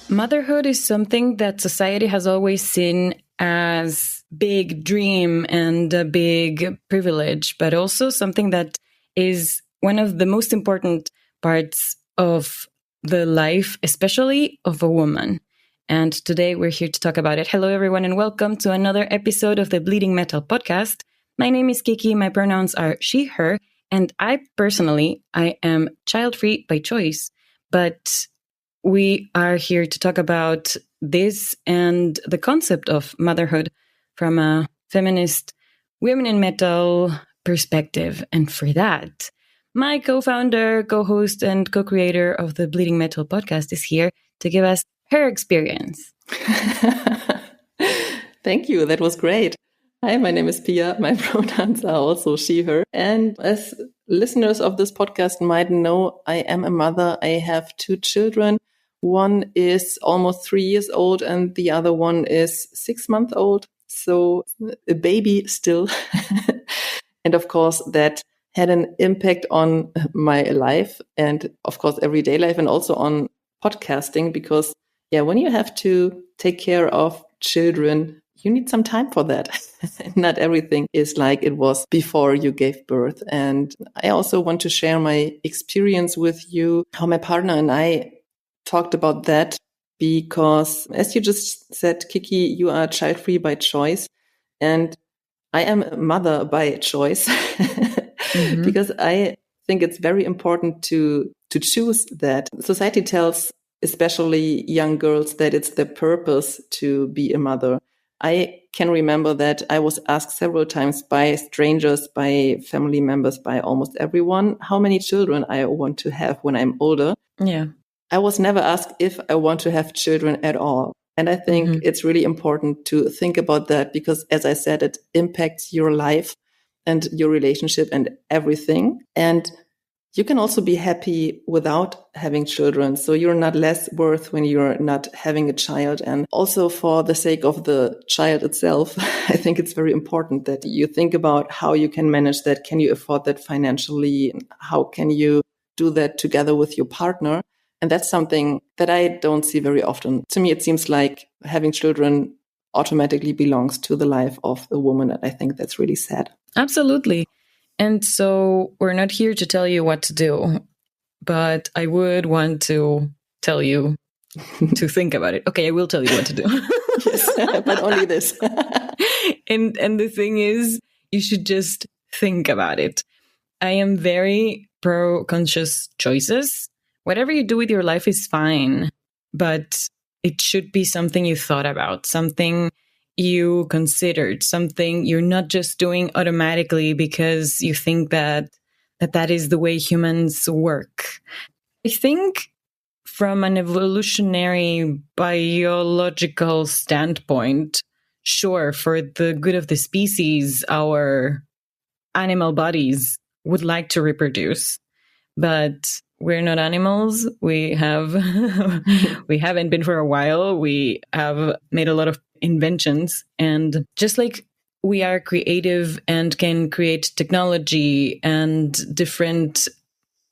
Motherhood is something that society has always seen as big dream and a big privilege, but also something that is one of the most important parts of the life, especially of a woman. And today we're here to talk about it. Hello, everyone, and welcome to another episode of the Bleeding Metal podcast. My name is Kiki. My pronouns are she, her, and I am child-free by choice, but we are here to talk about this and the concept of motherhood from a feminist women in metal perspective. And for that, my co-founder, co-host, and co-creator of the Bleeding Metal podcast is here to give us her experience. Thank you. That was great. Hi, my name is Pia. My pronouns are also she, her. And as listeners of this podcast might know, I am a mother. I have 2 children. One is almost 3 years old and the other one is 6 months old. So a baby still. And of course, that had an impact on my life and of course, everyday life and also on podcasting because when you have to take care of children, you need some time for that. Not everything is like it was before you gave birth. And I also want to share my experience with you, how my partner and I talked about that because, as you just said, Kiki, you are child-free by choice. And I am a mother by choice because I think it's very important to choose that. Society tells especially young girls that it's their purpose to be a mother. I can remember that I was asked several times by strangers, by family members, by almost everyone, how many children I want to have when I'm older. Yeah. I was never asked if I want to have children at all. And I think it's really important to think about that because, as I said, it impacts your life and your relationship and everything. And you can also be happy without having children. So you're not less worth when you're not having a child. And also for the sake of the child itself, I think it's very important that you think about how you can manage that. Can you afford that financially? How can you do that together with your partner? And that's something that I don't see very often. To me, it seems like having children automatically belongs to the life of a woman. And I think that's really sad. Absolutely. And so we're not here to tell you what to do, but I would want to tell you to think about it. Okay, I will tell you what to do. Yes, but only this. And the thing is, you should just think about it. I am very pro conscious choices. Whatever you do with your life is fine, but it should be something you thought about, something you considered, something you're not just doing automatically because you think that is the way humans work. I think from an evolutionary biological standpoint, sure, for the good of the species, our animal bodies would like to reproduce, but we're not animals. We haven't been for a while. We have made a lot of inventions. And just like we are creative and can create technology and different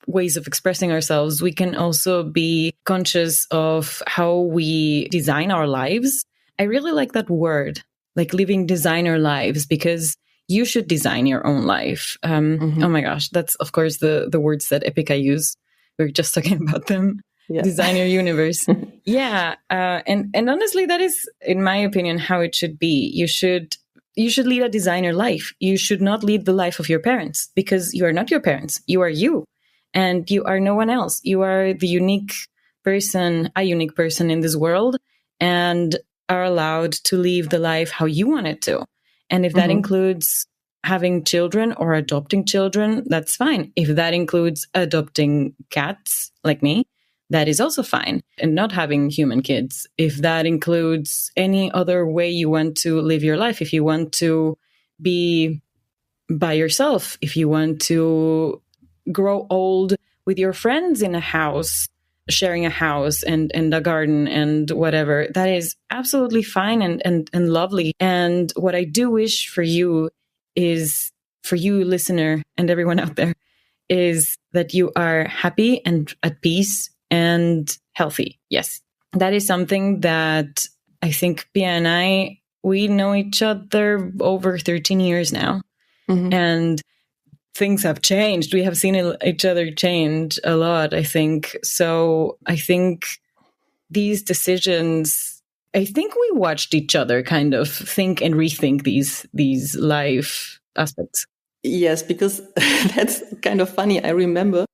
ways of expressing ourselves, we can also be conscious of how we design our lives. I really like that word, like living designer lives, because you should design your own life. Oh my gosh, that's of course the words that Epica use. We were just talking about them. Yeah. Design your universe. Yeah. And honestly, that is, in my opinion, how it should be. You should lead a designer life. You should not lead the life of your parents because you are not your parents. You are you. And you are no one else. You are the unique person in this world, and are allowed to live the life how you want it to. And if that includes having children or adopting children, that's fine. If that includes adopting cats like me, that is also fine. And not having human kids. If that includes any other way you want to live your life, if you want to be by yourself, if you want to grow old with your friends in a house, sharing a house and a garden and whatever, that is absolutely fine and lovely. And what I do wish for you is, for you listener and everyone out there, is that you are happy and at peace and healthy. Yes. That is something that I think Pia and I, we know each other over 13 years now. Mm-hmm. And things have changed. We have seen each other change a lot, I think. So I think these decisions, I think we watched each other kind of think and rethink these life aspects. Yes, because that's kind of funny. I remember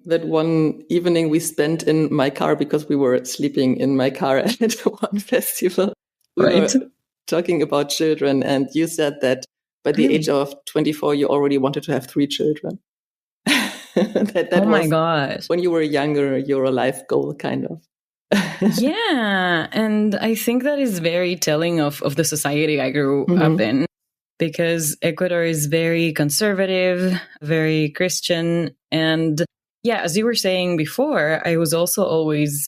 that one evening we spent in my car because we were sleeping in my car at one festival. We were talking about children, and you said that by the age of 24, you already wanted to have 3 children. that oh my was gosh. When you were younger, your life goal, kind of. Yeah. And I think that is very telling of the society I grew up in, because Ecuador is very conservative, very Christian. And yeah, as you were saying before, I was also always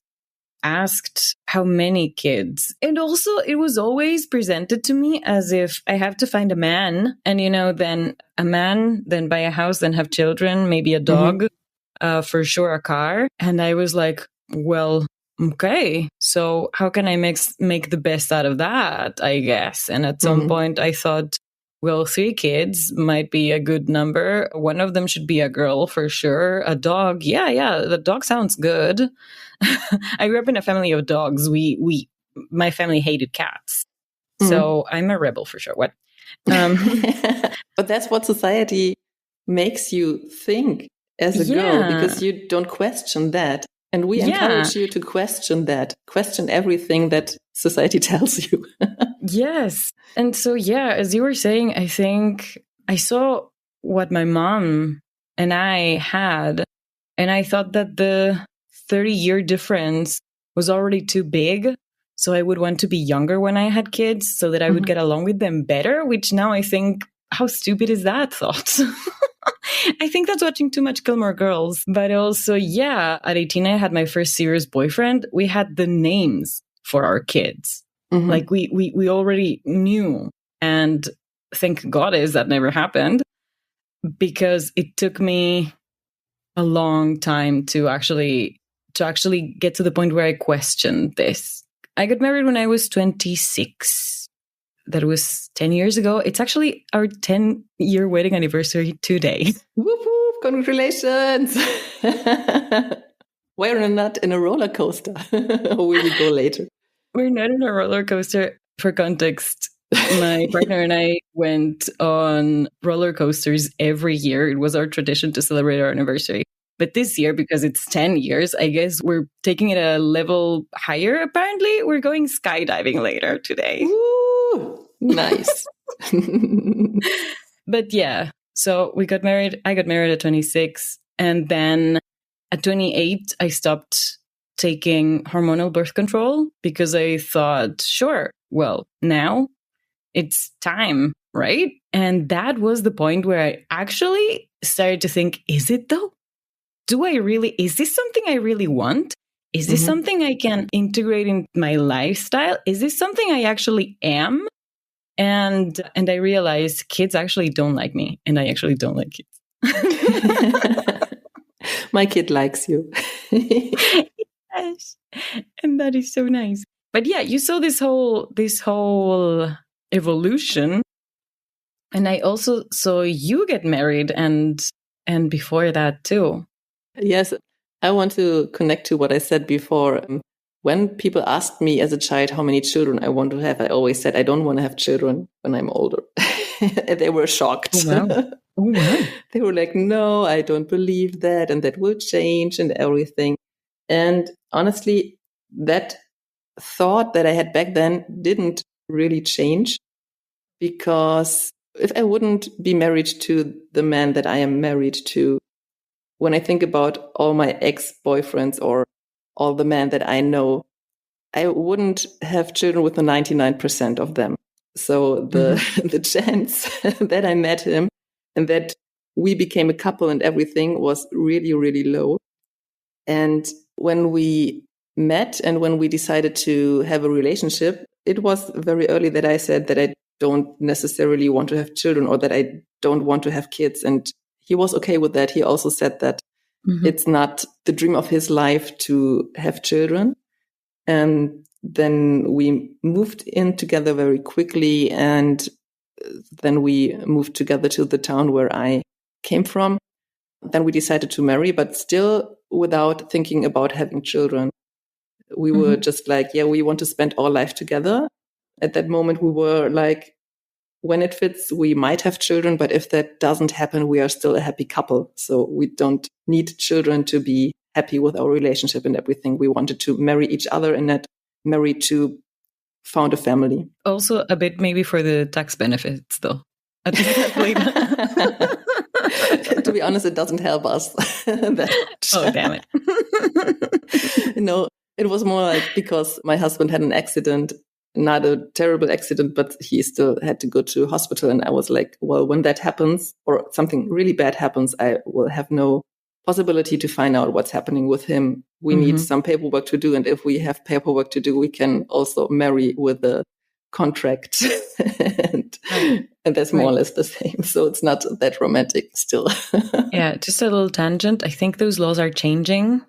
asked how many kids. And also it was always presented to me as if I have to find a man and, then a man, then buy a house, then have children, maybe a dog, for sure a car. And I was like, well, okay, so how can I make the best out of that, I guess? And at some point I thought, well, 3 kids might be a good number. One of them should be a girl for sure. A dog. Yeah, the dog sounds good. I grew up in a family of dogs. My family hated cats. So I'm a rebel for sure. What? But that's what society makes you think as a girl, because you don't question that. And we encourage you to question that, question everything that society tells you. Yes. And so, as you were saying, I think I saw what my mom and I had, and I thought that the 30-year difference was already too big. So I would want to be younger when I had kids so that I would get along with them better, which now I think, how stupid is that thought? I think that's watching too much Gilmore Girls. But also, at 18, I had my first serious boyfriend. We had the names for our kids. Like we already knew. And thank goddess that never happened, because it took me a long time to actually get to the point where I questioned this. I got married when I was 26. That was 10 years ago. It's actually our 10-year wedding anniversary today. Whoop, whoop, congratulations. We're not in a roller coaster. Or will we go later? We're not in a roller coaster. For context, my partner and I went on roller coasters every year. It was our tradition to celebrate our anniversary. But this year, because it's 10 years, I guess we're taking it a level higher, apparently. We're going skydiving later today. Ooh, nice. But so we got married. I got married at 26. And then at 28, I stopped taking hormonal birth control because I thought, sure, well, now it's time, right? And that was the point where I actually started to think, is it though? Is this something I really want? Is this something I can integrate in my lifestyle? Is this something I actually am? And I realized kids actually don't like me, and I actually don't like kids. My kid likes you. Yes. And that is so nice. But you saw this whole evolution. And I also saw you get married and before that too. Yes, I want to connect to what I said before. When people asked me as a child how many children I want to have, I always said I don't want to have children when I'm older. They were shocked. Oh, wow. Oh, wow. They were like, no, I don't believe that, and that will change and everything. And honestly, that thought that I had back then didn't really change, because if I wouldn't be married to the man that I am married to, when I think about all my ex-boyfriends or all the men that I know, I wouldn't have children with the 99% of them. So the chance that I met him and that we became a couple and everything was really, really low. And when we met and when we decided to have a relationship, it was very early that I said that I don't necessarily want to have children or that I don't want to have kids. And he was okay with that. He also said that it's not the dream of his life to have children. And then we moved in together very quickly. And then we moved together to the town where I came from. Then we decided to marry, but still without thinking about having children. We were just like, yeah, we want to spend our life together. At that moment, we were like, when it fits, we might have children, but if that doesn't happen, we are still a happy couple. So we don't need children to be happy with our relationship and everything. We wanted to marry each other and not marry to found a family. Also a bit maybe for the tax benefits though. At least later. To be honest, it doesn't help us that much. Oh, damn it. No, it was more like because my husband had an accident, not a terrible accident, but he still had to go to hospital. And I was like, well, when that happens or something really bad happens, I will have no possibility to find out what's happening with him. We need some paperwork to do. And if we have paperwork to do, we can also marry with a contract. And that's more or less the same. So it's not that romantic still. Yeah, just a little tangent. I think those laws are changing.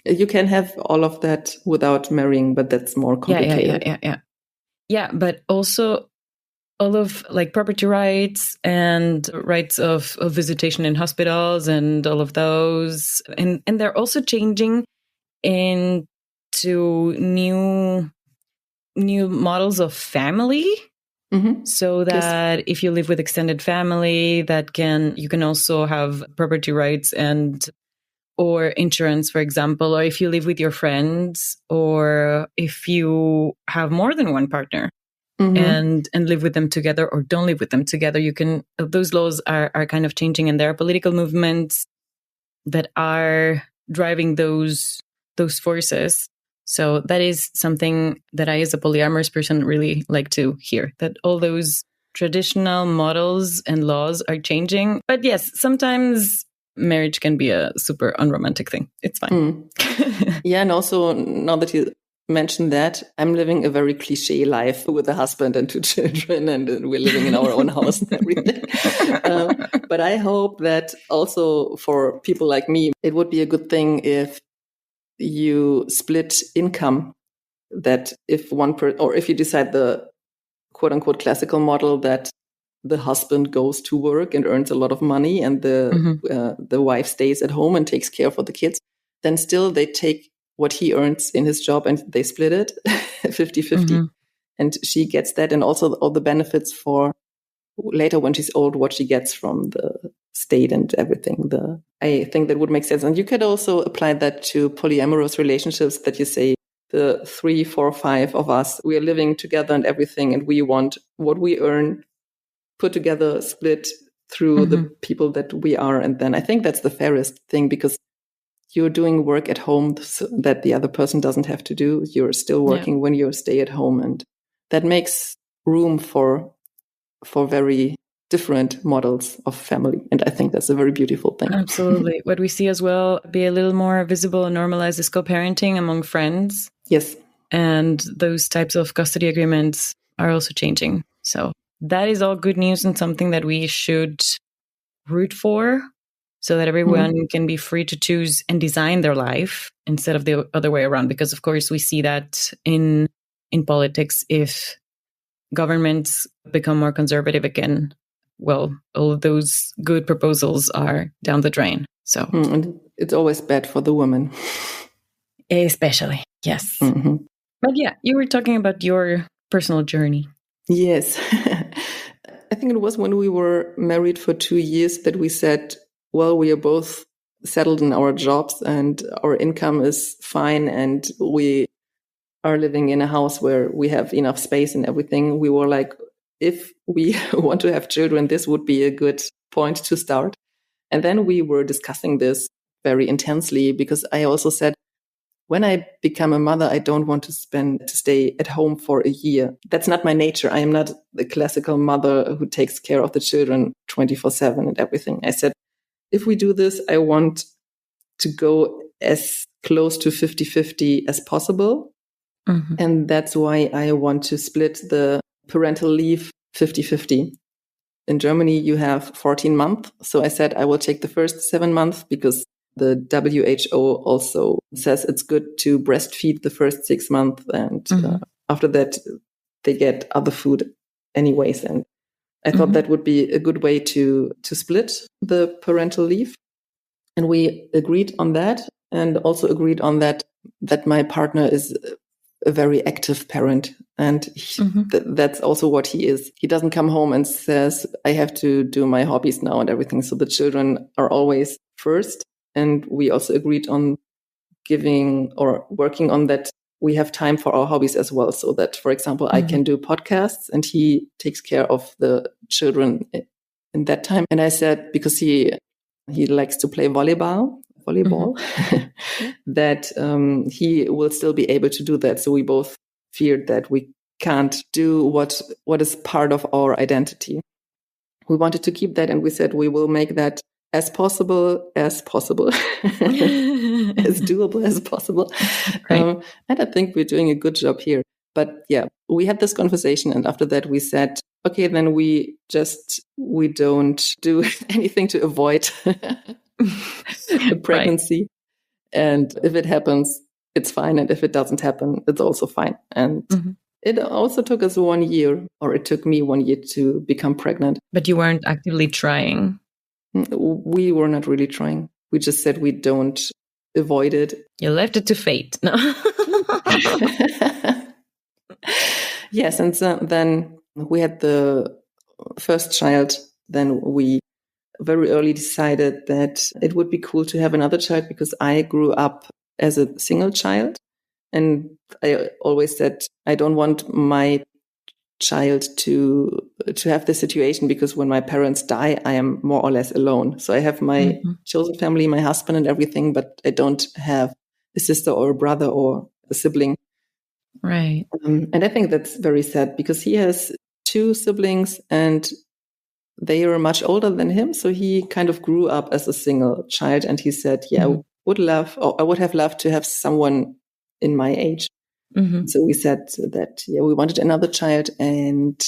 You can have all of that without marrying, but that's more complicated. Yeah, but also all of like property rights and rights of visitation in hospitals and all of those. And they're also changing into new models of family. So that if you live with extended family, you can also have property rights or insurance, for example, or if you live with your friends, or if you have more than one partner and live with them together or don't live with them together, those laws are kind of changing, and there are political movements that are driving those forces. So that is something that I, as a polyamorous person, really like to hear, that all those traditional models and laws are changing. But yes, sometimes marriage can be a super unromantic thing. It's fine. Yeah. And also, now that you mentioned that, I'm living a very cliche life with a husband and 2 children, and we're living in our own house and everything. But I hope that also for people like me, it would be a good thing if you split income, that if if you decide the quote unquote classical model that the husband goes to work and earns a lot of money and the wife stays at home and takes care for the kids, then still they take what he earns in his job and they split it 50-50. And she gets that, and also all the benefits for later when she's old, what she gets from the state and everything. I think that would make sense. And you could also apply that to polyamorous relationships, that you say the 3, 4, 5 of us, we are living together and everything, and we want what we earn put together, split through the people that we are. And then I think that's the fairest thing, because you're doing work at home so that the other person doesn't have to do. You're still working when you stay at home, and that makes room for very different models of family. And I think that's a very beautiful thing. Absolutely. What we see as well be a little more visible and normalized is co-parenting among friends. Yes. And those types of custody agreements are also changing. So that is all good news and something that we should root for, so that everyone can be free to choose and design their life instead of the other way around. Because of course we see that in politics, if governments become more conservative again, well, all of those good proposals are down the drain. So and it's always bad for the woman. Especially, yes. But yeah, you were talking about your personal journey. Yes. I think it was when we were married for 2 years that we said, well, we are both settled in our jobs and our income is fine, and we are living in a house where we have enough space and everything. We were like, if we want to have children, this would be a good point to start. And then we were discussing this very intensely, because I also said, when I become a mother, I don't want to stay at home for a year. That's not my nature. I am not the classical mother who takes care of the children 24/7 and everything. I said, if we do this, I want to go as close to 50-50 as possible. Mm-hmm. And that's why I want to split the parental leave 50-50. In Germany, you have 14 months. So I said I will take the first 7 months, because the WHO also says it's good to breastfeed the first 6 months. And after that, they get other food anyways. And I thought that would be a good way to split the parental leave. And we agreed on that, and also agreed on that my partner is a very active parent. And that's also what he is. He doesn't come home and says, I have to do my hobbies now and everything. So the children are always first. And we also agreed on giving or working on that. We have time for our hobbies as well. So that, for example, I can do podcasts and he takes care of the children in that time. And I said, because he likes to play volleyball, that he will still be able to do that. So we both feared that we can't do what is part of our identity. We wanted to keep that, and we said we will make that as possible, as doable as possible. And I think we're doing a good job here. But yeah, we had this conversation, and after that we said, okay, then we don't do anything to avoid the pregnancy. Right. And if it happens, it's fine. And if it doesn't happen, it's also fine. And it also took us 1 year, or it took me 1 year to become pregnant. But you weren't actively trying. We were not really trying. We just said we don't avoid it. You left it to fate. No. Yes. And so then we had the first child. Then we very early decided that it would be cool to have another child, because I grew up as a single child. And I always said, I don't want my child to have this situation, because when my parents die, I am more or less alone. So I have my chosen family, my husband and everything, but I don't have a sister or a brother or a sibling. Right. And I think that's very sad, because he has 2 siblings and they are much older than him. So he kind of grew up as a single child. And he said, I would have loved to have someone in my age. So we said that, we wanted another child. And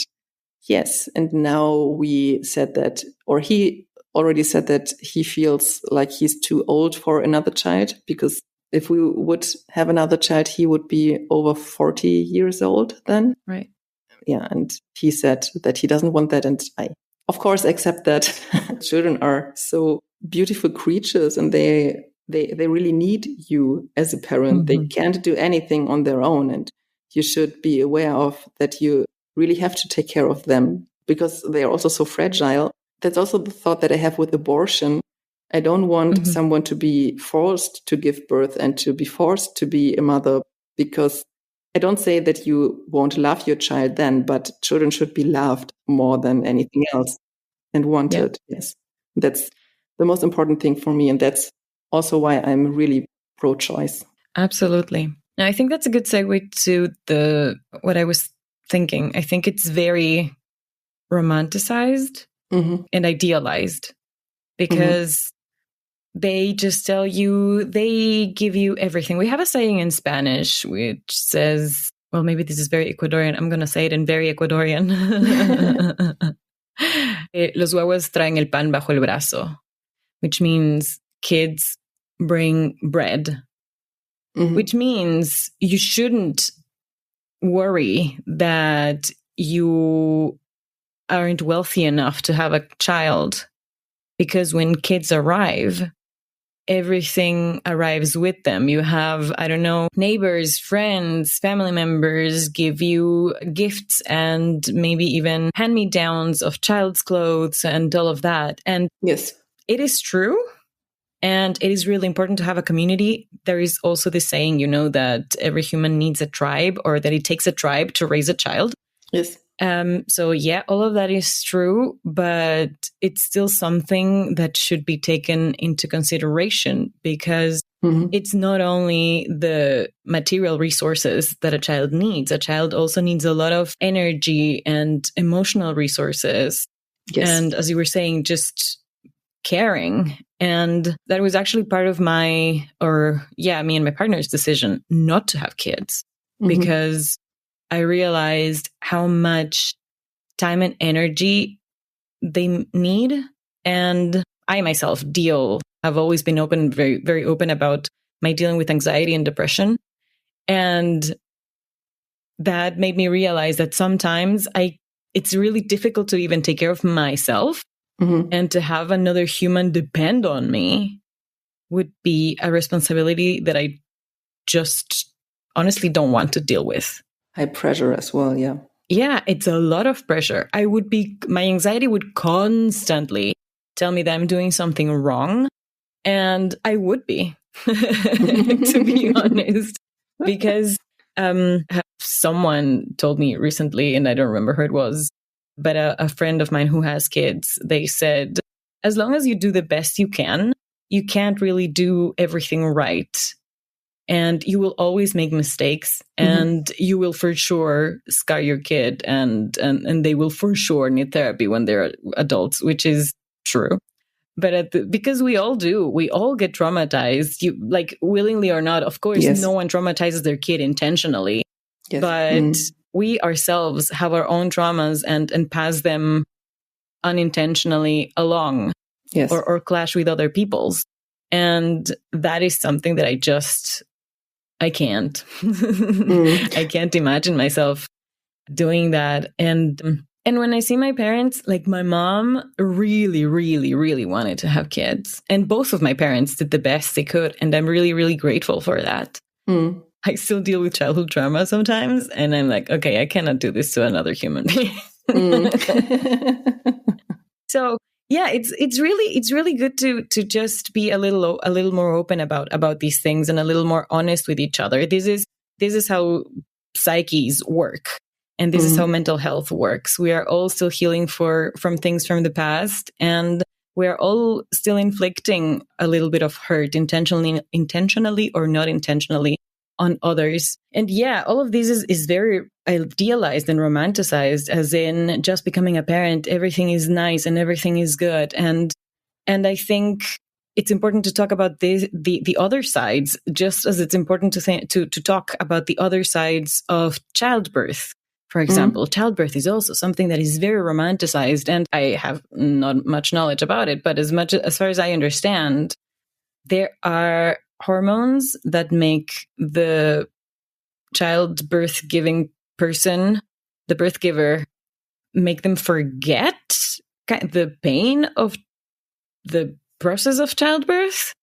yes, and now we said that, or he already said that he feels like he's too old for another child, because if we would have another child, he would be over 40 years old then. Right. Yeah. And he said that he doesn't want that. And I, of course, accept that. Children are so beautiful creatures, and they really need you as a parent. They can't do anything on their own. And you should be aware of that. You really have to take care of them, because they are also so fragile. That's also the thought that I have with abortion. I don't want someone to be forced to give birth and to be forced to be a mother, because I don't say that you won't love your child then, but children should be loved more than anything else and wanted. Yeah. Yes. That's the most important thing for me. And that's also why I'm really pro-choice. Absolutely. Now, I think that's a good segue to what I was thinking. I think it's very romanticized and idealized, because they just tell you, they give you everything. We have a saying in Spanish which says, well, maybe this is very Ecuadorian. I'm going to say it in very Ecuadorian. Los huevos traen el pan bajo el brazo, which means kids bring bread, which means you shouldn't worry that you aren't wealthy enough to have a child, because when kids arrive, everything arrives with them. You have, I don't know, neighbors, friends, family members give you gifts and maybe even hand-me-downs of child's clothes and all of that. And yes, it is true. And it is really important to have a community. There is also this saying, that every human needs a tribe, or that it takes a tribe to raise a child. Yes. So yeah, all of that is true, but it's still something that should be taken into consideration because it's not only the material resources that a child needs. A child also needs a lot of energy and emotional resources. Yes. And as you were saying, just caring. And that was actually part of me and my partner's decision not to have kids because I realized how much time and energy they need. And I myself have always been very, very open about my dealing with anxiety and depression. And that made me realize that sometimes it's really difficult to even take care of myself, and to have another human depend on me would be a responsibility that I just honestly don't want to deal with. High pressure as well, yeah. Yeah, it's a lot of pressure. My anxiety would constantly tell me that I'm doing something wrong. And I would be, to be honest, because someone told me recently, and I don't remember who it was, but a friend of mine who has kids, they said, as long as you do the best you can't really do everything right. And you will always make mistakes, and you will for sure scar your kid, and they will for sure need therapy when they're adults, which is true. But because we all get traumatized, willingly or not. Of course, no one traumatizes their kid intentionally, but we ourselves have our own traumas and pass them unintentionally along, or clash with other people's. And that is something that I can't. I can't imagine myself doing that. And when I see my parents, like my mom really, really, really wanted to have kids. And both of my parents did the best they could. And I'm really, really grateful for that. I still deal with childhood trauma sometimes. And I'm like, okay, I cannot do this to another human being. So yeah, it's really good to just be a little more open about these things and a little more honest with each other. This is how psyches work. And this is how mental health works. We are all still healing from things from the past, and we are all still inflicting a little bit of hurt, intentionally or not intentionally, on others. And yeah, all of this is very idealized and romanticized, as in just becoming a parent, everything is nice and everything is good. And I think it's important to talk about the other sides, just as it's important to talk about the other sides of childbirth. For example, childbirth is also something that is very romanticized, and I have not much knowledge about it, but as far as I understand, there are hormones that make the childbirth giving person, the birth giver, make them forget the pain of the process of childbirth.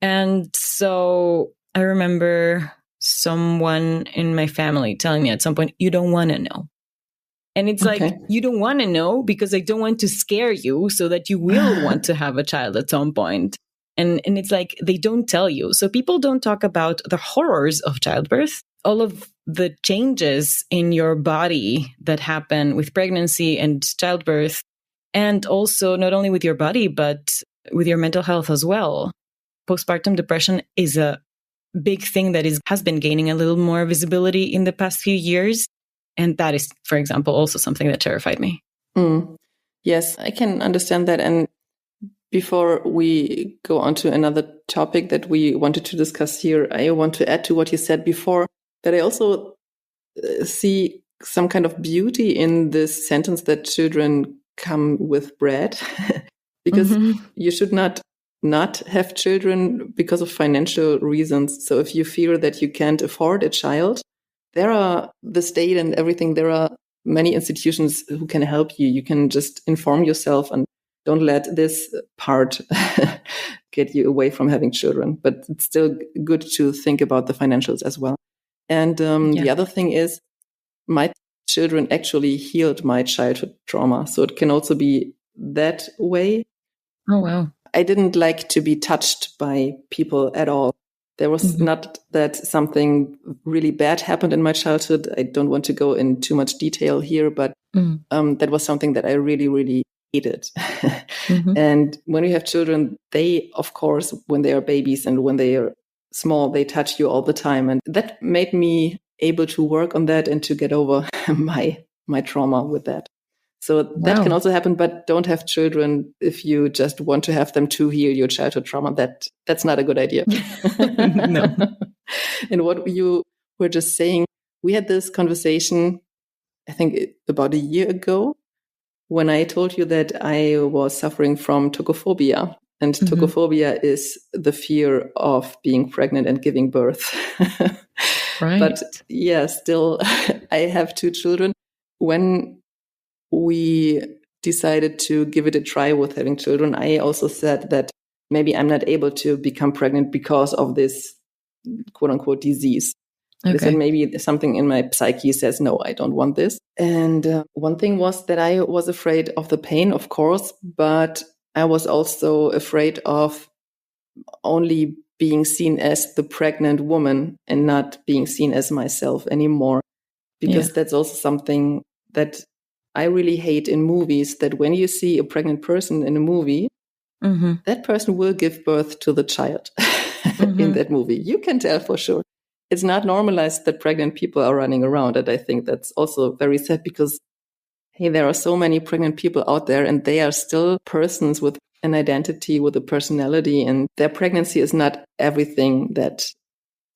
And so I remember someone in my family telling me at some point, you don't want to know. And it's like, you don't want to know because I don't want to scare you so that you will want to have a child at some point. And it's like, they don't tell you. So people don't talk about the horrors of childbirth, all of the changes in your body that happen with pregnancy and childbirth, and also not only with your body, but with your mental health as well. Postpartum depression is a big thing that has been gaining a little more visibility in the past few years. And that is, for example, also something that terrified me. Yes, I can understand that. And before we go on to another topic that we wanted to discuss here, I want to add to what you said before, that I also see some kind of beauty in this sentence that children come with bread, because you should not have children because of financial reasons. So if you fear that you can't afford a child, there are the state and everything. There are many institutions who can help you. You can just inform yourself and don't let this part get you away from having children. But it's still good to think about the financials as well. And the other thing is, my children actually healed my childhood trauma. So it can also be that way. Oh, wow. I didn't like to be touched by people at all. There was not that something really bad happened in my childhood. I don't want to go in too much detail here, but That was something that I really, really hated. And when you have children, they, of course, when they are babies and when they are small, they touch you all the time. And that made me able to work on that and to get over my trauma with that. So that can also happen, but don't have children if you just want to have them to heal your childhood trauma. That's not a good idea. No. And what you were just saying, we had this conversation, I think about a year ago, when I told you that I was suffering from tocophobia. And tocophobia is the fear of being pregnant and giving birth. Right. But yeah, still, I have 2 children. When we decided to give it a try with having children, I also said that maybe I'm not able to become pregnant because of this quote unquote disease. Okay. I said maybe something in my psyche says, no, I don't want this. And one thing was that I was afraid of the pain, of course, but I was also afraid of only being seen as the pregnant woman and not being seen as myself anymore. Because that's also something that I really hate in movies, that when you see a pregnant person in a movie, that person will give birth to the child in that movie. You can tell for sure. It's not normalized that pregnant people are running around. And I think that's also very sad because, hey, there are so many pregnant people out there and they are still persons with an identity, with a personality, and their pregnancy is not everything that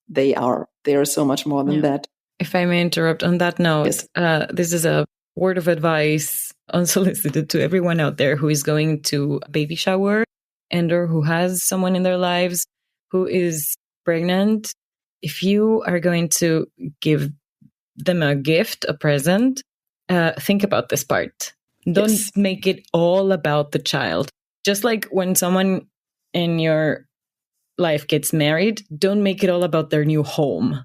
they are. They are so much more than that. If I may interrupt on that note, this is a word of advice unsolicited to everyone out there who is going to a baby shower and or who has someone in their lives who is pregnant. If you are going to give them a gift, a present, think about this part. Don't make it all about the child. Just like when someone in your life gets married, don't make it all about their new home.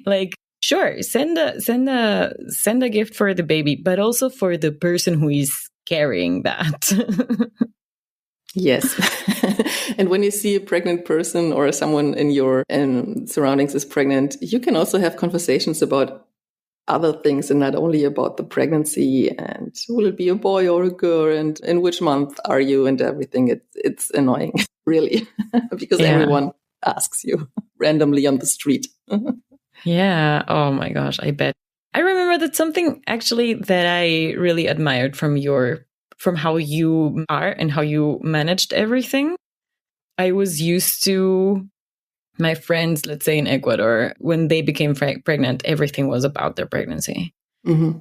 Like, sure, send a gift for the baby, but also for the person who is carrying that. Yes. And when you see a pregnant person or someone in your surroundings is pregnant, you can also have conversations about other things and not only about the pregnancy and will it be a boy or a girl and in which month are you and everything. It's annoying, really, because everyone asks you randomly on the street. Yeah. Oh my gosh, I bet. I remember that something actually that I really admired from how you are and how you managed everything. I was used to my friends, let's say in Ecuador, when they became pregnant, everything was about their pregnancy.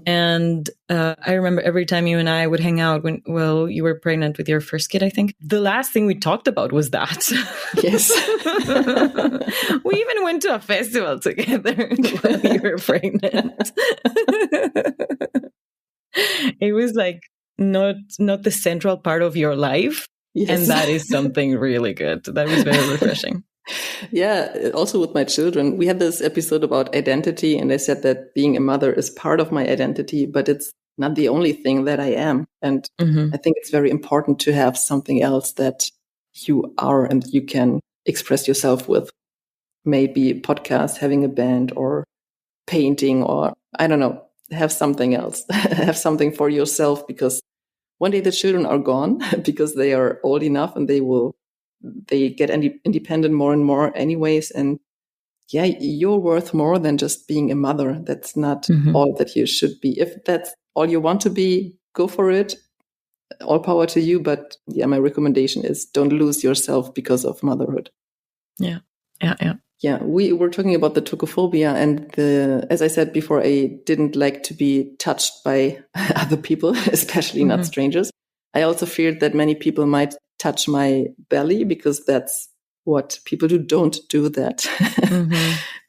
And I remember every time you and I would hang out when you were pregnant with your first kid, I think the last thing we talked about was that. Yes. We even went to a festival together while you were pregnant. It was like not the central part of your life. Yes. And that is something really good. That was very refreshing. Yeah, also with my children, we had this episode about identity, and I said that being a mother is part of my identity, but it's not the only thing that I am. And I think it's very important to have something else that you are and you can express yourself with. Maybe podcast, having a band, or painting, or I don't know, have something else, have something for yourself, because one day the children are gone because they are old enough and they get independent more and more anyways. And yeah, you're worth more than just being a mother. That's not all that you should be. If that's all you want to be, go for it. All power to you. But yeah, my recommendation is don't lose yourself because of motherhood. Yeah. Yeah, we were talking about the tocophobia, and as I said before, I didn't like to be touched by other people, especially not strangers. I also feared that many people might touch my belly because that's what people do. Don't do that.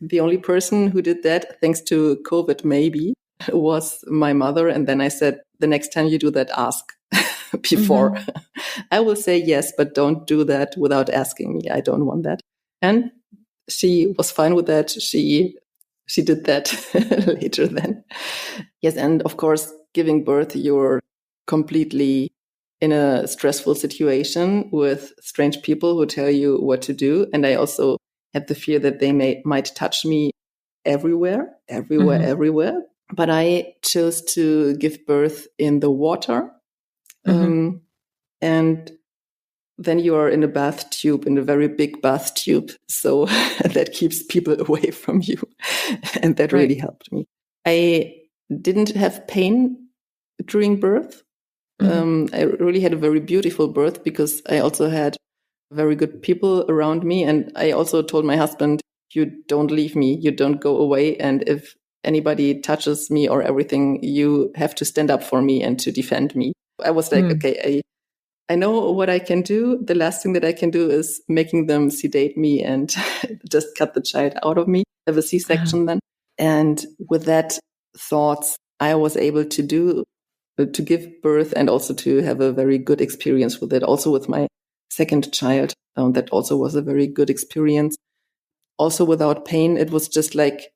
The only person who did that, thanks to COVID maybe, was my mother. And then I said, the next time you do that, ask before. I will say yes, but don't do that without asking me. I don't want that. And she was fine with that. She did that later then. Yes, and of course, giving birth, you're completely in a stressful situation with strange people who tell you what to do. And I also had the fear that they might touch me everywhere. but I chose to give birth in the water. And then you are in a bath tube, in a very big bath tube. So that keeps people away from you. And that really helped me. I didn't have pain during birth. I really had a very beautiful birth because I also had very good people around me. And I also told my husband, you don't leave me, you don't go away. And if anybody touches me or everything, you have to stand up for me and to defend me. I was like, okay, I know what I can do. The last thing that I can do is making them sedate me and just cut the child out of me, have a C-section then. And with that thoughts, I was able to give birth and also to have a very good experience with it. Also with my second child, that also was a very good experience. Also without pain, it was just like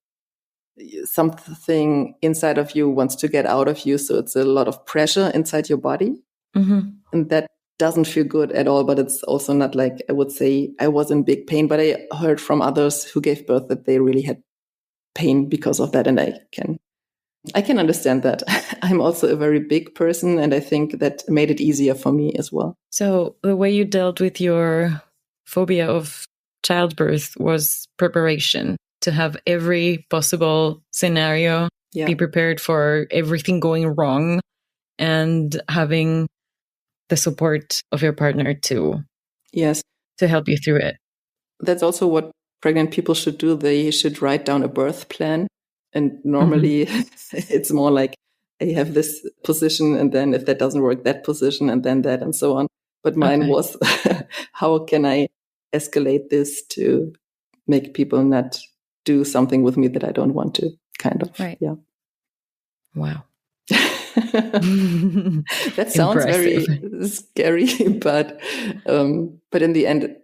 something inside of you wants to get out of you. So it's a lot of pressure inside your body. And that doesn't feel good at all, but it's also not like I would say I was in big pain, but I heard from others who gave birth that they really had pain because of that. And I can understand that. I'm also a very big person, and I think that made it easier for me as well. So the way you dealt with your phobia of childbirth was preparation, to have every possible scenario, be prepared for everything going wrong, and having the support of your partner to help you through it. That's also what pregnant people should do. They should write down a birth plan. And normally it's more like I have this position, and then if that doesn't work, that position, and then that, and so on. But mine was, how can I escalate this to make people not do something with me that I don't want to, kind of. Right. Yeah. Wow. That sounds very scary, but in the end,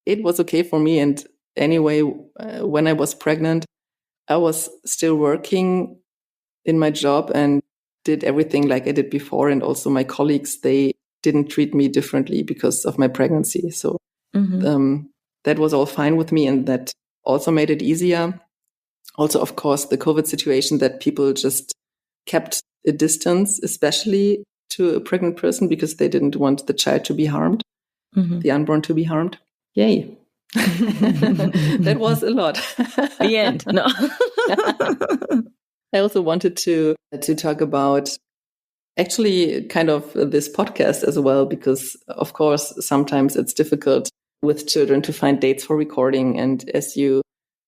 it was okay for me. And anyway, when I was pregnant, I was still working in my job and did everything like I did before. And also my colleagues, they didn't treat me differently because of my pregnancy. So that was all fine with me. And that also made it easier. Also, of course, the COVID situation, that people just kept a distance, especially to a pregnant person, because they didn't want the child to be harmed, the unborn to be harmed. Yay. That was a lot. The end. No. I also wanted to talk about actually kind of this podcast as well, because of course, sometimes it's difficult with children to find dates for recording. And as you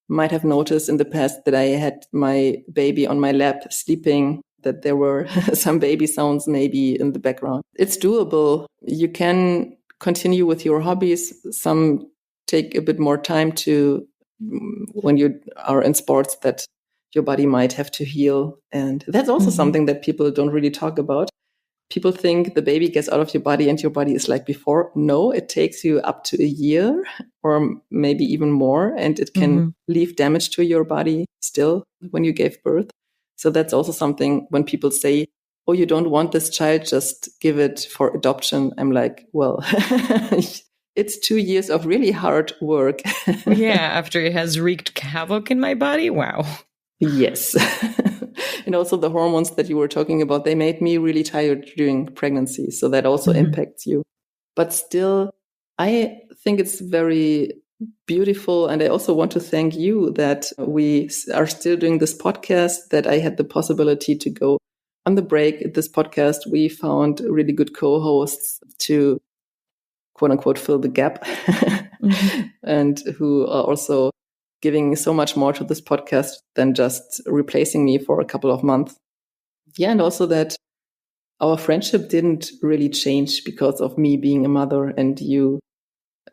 might have noticed in the past, that I had my baby on my lap sleeping, that there were some baby sounds maybe in the background. It's doable. You can continue with your hobbies. Some take a bit more time to, when you are in sports, that your body might have to heal. And that's also something that people don't really talk about. People think the baby gets out of your body and your body is like before. No, it takes you up to a year or maybe even more. And it can leave damage to your body still when you gave birth. So that's also something when people say, oh, you don't want this child, just give it for adoption. I'm like, well, it's 2 years of really hard work. Yeah, after it has wreaked havoc in my body. Wow. Yes. And also the hormones that you were talking about, they made me really tired during pregnancy. So that also impacts you. But still, I think it's very beautiful. And I also want to thank you that we are still doing this podcast, that I had the possibility to go on the break at this podcast. We found really good co-hosts to quote unquote fill the gap and who are also giving so much more to this podcast than just replacing me for a couple of months. Yeah, and also that our friendship didn't really change because of me being a mother and you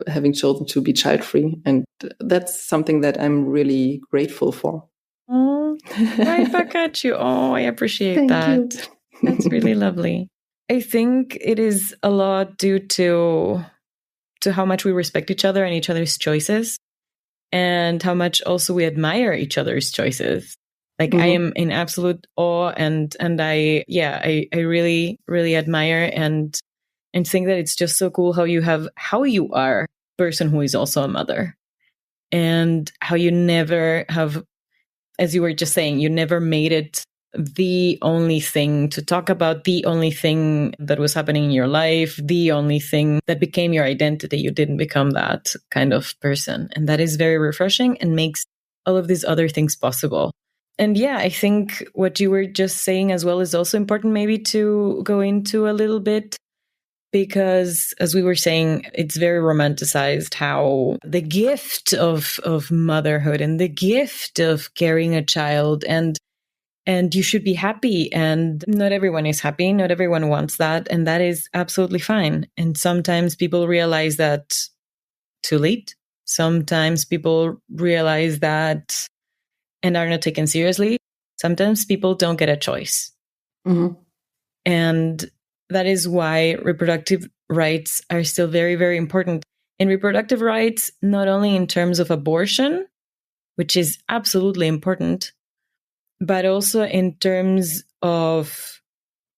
having chosen to be child-free. And that's something that I'm really grateful for. Oh, right back at you. Oh, I appreciate that. That's really lovely. I think it is a lot due to how much we respect each other and each other's choices, and how much also we admire each other's choices. Like I am in absolute awe and I really, really admire and think that it's just so cool how you are a person who is also a mother, and how you never have, as you were just saying, you never made it the only thing to talk about, the only thing that was happening in your life, the only thing that became your identity. You didn't become that kind of person. And that is very refreshing and makes all of these other things possible. And yeah, I think what you were just saying as well is also important maybe to go into a little bit, because as we were saying, it's very romanticized how the gift of motherhood and the gift of carrying a child, and you should be happy. And not everyone is happy. Not everyone wants that. And that is absolutely fine. And sometimes people realize that too late. Sometimes people realize that and are not taken seriously. Sometimes people don't get a choice. Mm-hmm. And that is why reproductive rights are still very, very important. And reproductive rights, not only in terms of abortion, which is absolutely important, but also in terms of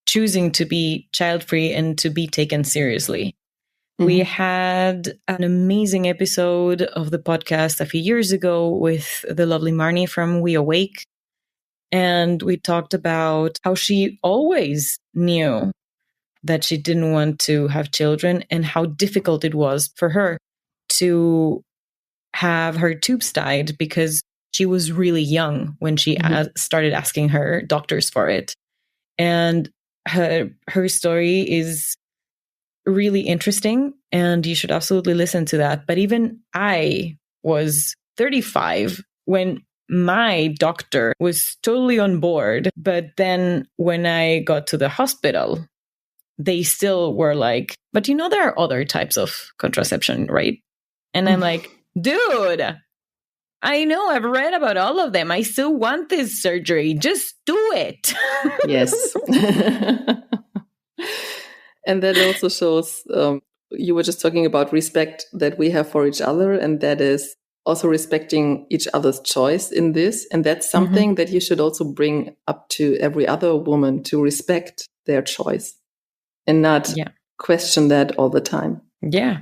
choosing to be child-free and to be taken seriously. Mm-hmm. We had an amazing episode of the podcast a few years ago with the lovely Marnie from We Awake. And we talked about how she always knew that she didn't want to have children and how difficult it was for her to have her tubes tied because she was really young when she started asking her doctors for it. And her story is really interesting, and you should absolutely listen to that. But even I was 35 when my doctor was totally on board. But then when I got to the hospital, they still were like, but you know, there are other types of contraception, right? And I'm like, dude, I know, I've read about all of them. I still want this surgery. Just do it. Yes. And that also shows, you were just talking about respect that we have for each other. And that is also respecting each other's choice in this. And that's something that you should also bring up to every other woman, to respect their choice and not question that all the time. Yeah,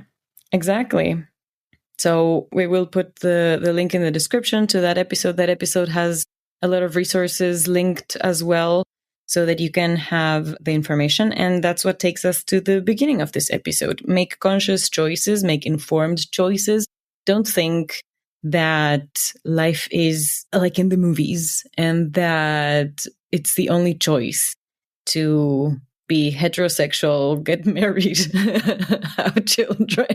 exactly. So we will put the link in the description to that episode. That episode has a lot of resources linked as well, so that you can have the information. And that's what takes us to the beginning of this episode. Make conscious choices, make informed choices. Don't think that life is like in the movies and that it's the only choice to be heterosexual, get married, have children.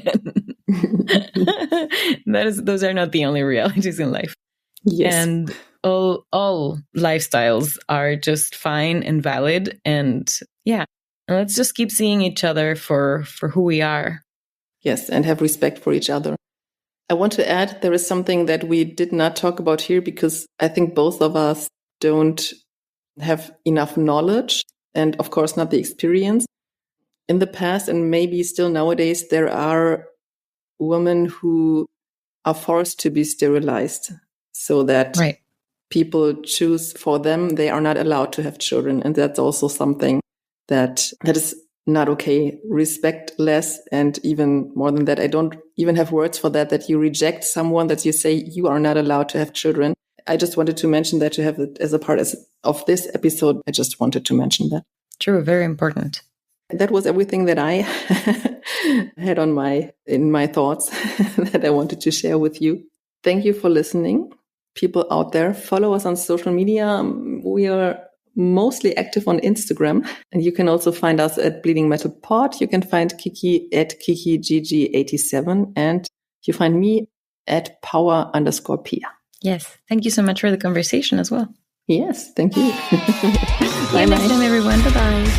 Those are not the only realities in life. Yes. And all lifestyles are just fine and valid. And let's just keep seeing each other for who we are. Yes, and have respect for each other. I want to add, there is something that we did not talk about here because I think both of us don't have enough knowledge and, of course, not the experience. In the past, and maybe still nowadays, there are women who are forced to be sterilized so that people choose for them. They are not allowed to have children. And that's also something that is not okay. Respect less. And even more than that, I don't even have words for that you reject someone, that you say you are not allowed to have children. I just wanted to mention that, to have it as a part of this episode. I just wanted to mention that. True, very important. That was everything that I had in my thoughts that I wanted to share with you. Thank you for listening. People out there, follow us on social media. We are mostly active on Instagram, and you can also find us at Bleeding Metal Pod. You can find Kiki at KikiGG87, and you find me at Power_Pia. Yes. Thank you so much for the conversation as well. Yes. Thank you. See you next time, everyone. Bye-bye.